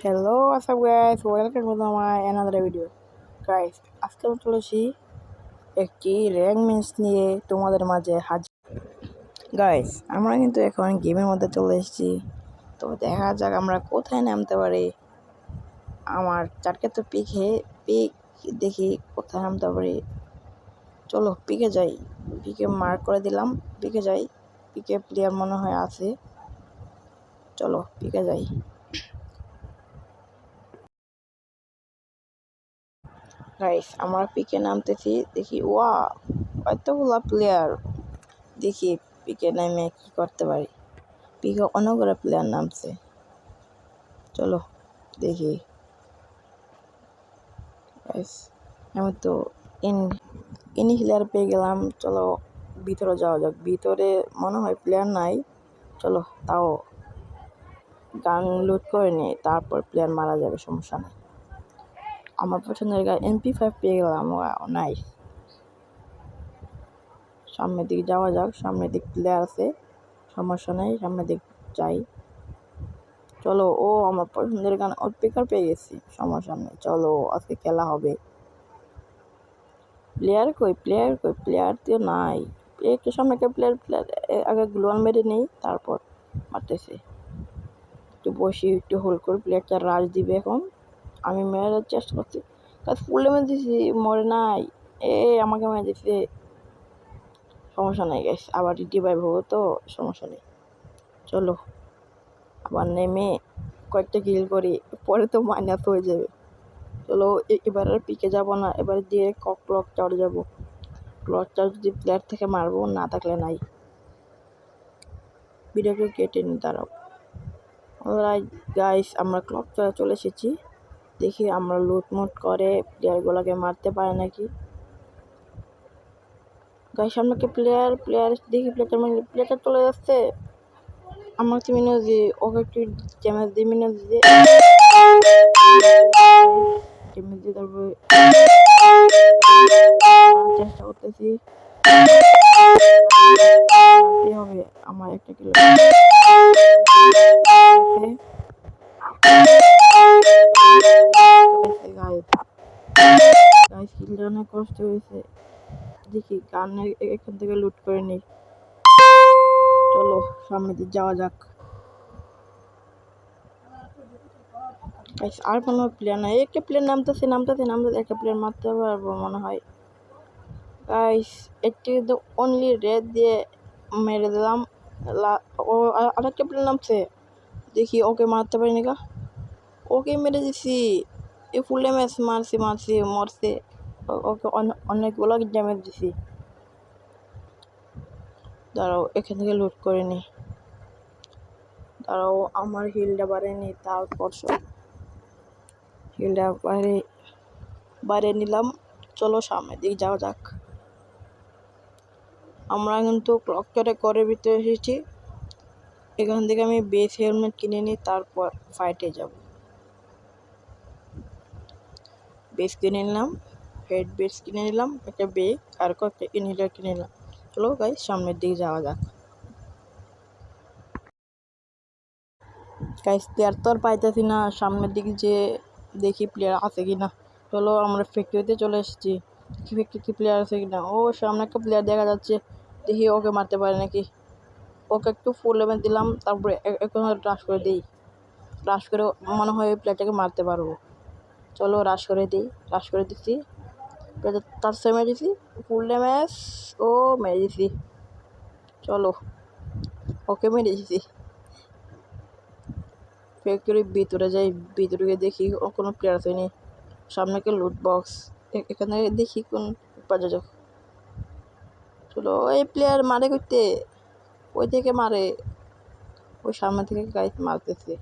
Hello, what's up guys? Welcome to my another video. Guys, আজকে আমি চলেছি একটি র্যাঙ্ক ম্যাচ নিয়ে তোমাদের মাঝে হাজির। গাইস, আমরা কিন্তু এখন গেমের মধ্যে চলে এসেছি। তো দেখা যাক আমরা কোথায় নামতে পারি। আমার চারকে তো পিক দেখি কোথায় নামতে পারি। চলো পিকে যাই। পিকে মার্ক করে দিলাম। পিকে যাই। পিকে প্লেয়ার মনে হয় আছে। চলো পিকে যাই। গাইস, আমরা পিকে নামতেছি। দেখি ওয়া এতগুলা প্লেয়ার। দেখি পিকে নামে কি করতে পারি। পিকে অনেকগুলো প্লেয়ার নামছে। চলো দেখি। গাইস, আমি তো ইনহিলার পেয়ে গেলাম। চলো ভিতরে যাওয়া যাক। ভিতরে মনে হয় প্লেয়ার নাই। চলো তাও গান লুট করে নিই, তারপর প্লেয়ার মারা যাবে, সমস্যা নেই। আমার পছন্দের গান MP5 পেয়ে গেলাম। নাইস। সামনের দিকে যাওয়া যাক। সামনের দিক প্লেয়ার আছে, সমস্যা নেই, সামনের দিক যাই। চলো আমার পছন্দের গান স্পিকার পেয়ে গেছি, সমস্যা নেই। চলো আজকে খেলা হবে। প্লেয়ার তো নাই। একটু সামনে একটা প্লেয়ার আগে গ্লোয়াল মেরে নেই, তারপর মারতেছে। একটু বসি, একটু হোল্ড করে প্লেয়ারটা রাজ দিবে। এখন আমি মেরে চেষ্টা করছি, ফুল ড্যামেজ দিছি, মরে নাই। আমাকে মেরে দিচ্ছে, সমস্যা নেই গাইস। আবার রিভাইভ হবো তো, সমস্যা নেই। চলো আবার নেমে কয়েকটা কিল করি, পরে তো মাইনাস হয়ে যাবে। চলো এবার আর পিকে যাবো না, এবার দিয়ে ক্লক টাওয়ারে যাবো। ক্লক টাওয়ার যদি প্লেয়ার থেকে মারবো, না থাকলে নাই। ভিডিওকে কেটে নি, দাঁড়াও। অলরাইট গাইস, আমরা ক্লক টাওয়ারে চলে এসেছি। দেখি আমরা লুটমুট করে প্লেয়ারগুলোকে মারতে পারে নাকি। গাইস, সামনে প্লেয়ার দেখি প্লেয়ারটা চলে যাচ্ছে। আমার হচ্ছে মিনাজি, ওকে একটু ড্যামেজ দিই। মিনাজি দিয়ে তারপরে চেষ্টা করতেছি। হবে আমার একটা কিলো। গাইস, কিলটা অনেক কষ্ট হয়েছে। দেখি গান এখান থেকে লুট করে নিই। চলো সামনের দিকে যাওয়া যাক। গাইস, আর কোনো প্লেয়ার নাই। একটা প্লেয়ার নামতেছে, একটা প্লেয়ার মারতে পারবো মনে হয়। গাইস, একটি তো অনলি রেড দিয়ে মেরে দিলাম। আরেকটা প্লেয়ার নামছে, দেখি ওকে মারতে পারিনি গা। ওকে মেরে দিছি। ফুল ড্যামেজ মারছি, মরছে। ওকে অনেকগুলো ড্যামেজ দিছি। দাঁড়াও এখান থেকে লুট করে নি। দাঁড়াও আমার হিলটা বাড়েনি, তারপর সব হিলটা বাড়িয়ে নিলাম। চলো সামনের দিকে যাওয়া যাক। আমরা কিন্তু ক্লক টাওয়ারে করে ভিতরে এসেছি। এখান থেকে আমি বেস হেলমেট কিনে নিই, তারপর ফাইটে যাব। বেস কিনে নিলাম, হেড বেস কিনে নিলাম, একটা বেগ আর কয়েকটা ইনহেলার কিনে নিলাম। চলো গাইস সামনের দিকে যাওয়া যাক। গাইস, প্লেয়ার তো আর পাইতেছি না। সামনের দিকে যে দেখি প্লেয়ার আছে কিনা। চলো আমরা ফ্যাক্টরিতে চলে এসেছি। কি প্লেয়ার আছে কিনা। সামনে একটা প্লেয়ার দেখা যাচ্ছে, দেখি ওকে মারতে পারে নাকি। ওকে একটু ফুল লেভেল দিলাম, তারপরে এখন রাশ করে দিই। রাশ করে মনে হয় প্লেয়ারটাকে মারতে পারবো। চলো রাশ করে দিচ্ছি। তার সাথে মেরে দিছি, ফুল ড্যামেজ। মেরে দিছি। চলো ওকে মেরে দিছি। ফ্যাক্টরির ভিতরে যাই। ভিতরে গিয়ে দেখি কোনো প্লেয়ার আসেনি। সামনে একটা লুট বক্স, এখানে দেখি কোন বাজে যাক। চলো এই প্লেয়ার মারে করতে, ওই থেকে মারে, ওই সামনে থেকে গাইড মারতেছে।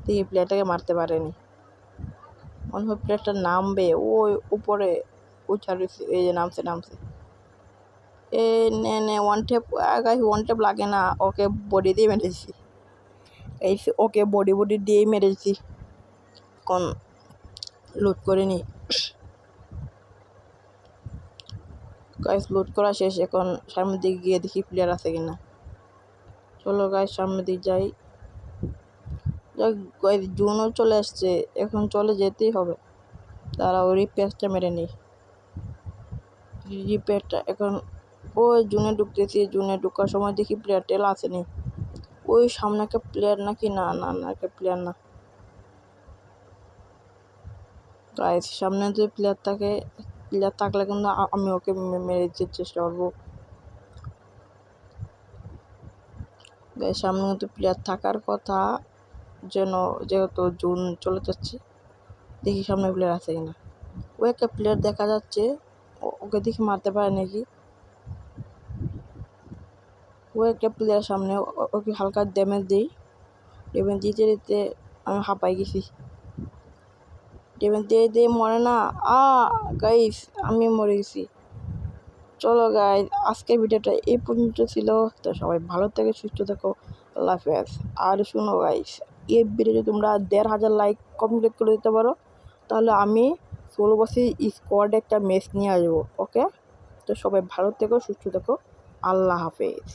দেখি প্লেয়ারটাকে মারতে পারেনি। মনে হয় প্লেয়ারটা নামবে, ওই উপরে উঠারিছে। এই যে নামছে। ওয়ান ট্যাপ লাগে না, ওকে বডি দিয়ে মেরেছি। ওকে বডি দিয়েই মেরেছি। কোন লুট করে নি। গাইস, লুট করা শেষ। এখন সামনের দিকে গিয়ে দেখি প্লেয়ার আছে কিনা। চলো গাইস সামনের দিকে যাই। জুনও চলে আসছে, এখন চলে যেতেই হবে। তারা ওই রিপেয়ারটা মেরে নেই। রিপেয়ারটা এখন ওই জুনে ঢুকতেছি, জুনে ঢুকার সময় দেখি প্লেয়ার টেল আসেনি। ওই সামনে একটা প্লেয়ার নাকি, না না না একটা প্লেয়ার না গাইস, সামনে যদি প্লেয়ার থাকলে কিন্তু আমি ওকে মেরে দিতে চেষ্টা করবো। গাইস সামনে কিন্তু প্লেয়ার থাকার কথা, যেহেতু জুন চলে যাচ্ছে, দেখি সামনে প্লেয়ার আছে কিনা। ও একটা প্লেয়ার দেখা যাচ্ছে, ওকে দেখি মারতে পারে নাকি। ও একটা প্লেয়ার সামনে, ওকে হালকা ড্যামেজ দিতে দিতে আমি হাঁপাই গেছি। ড্যামেজ দিয়ে মরে না। গাইস আমি মরে গেছি। চলো গাইস, আজকের ভিডিওটা এই পর্যন্ত ছিল। তো সবাই ভালো থেকে সুস্থ থেকো, আল্লাহ হাফেজ। আর শুনো গাইস, এই ভিডিওতে তোমরা ১,৫০০ লাইক কমপ্লিট করে দিতে পারো, তাহলে আমি ১৬ বছর স্কোয়াডে একটা ম্যাচ নিয়ে আসবো। ওকে, তো সবাই ভালো থেকো, সুস্থ থেকো, আল্লাহ হাফেজ।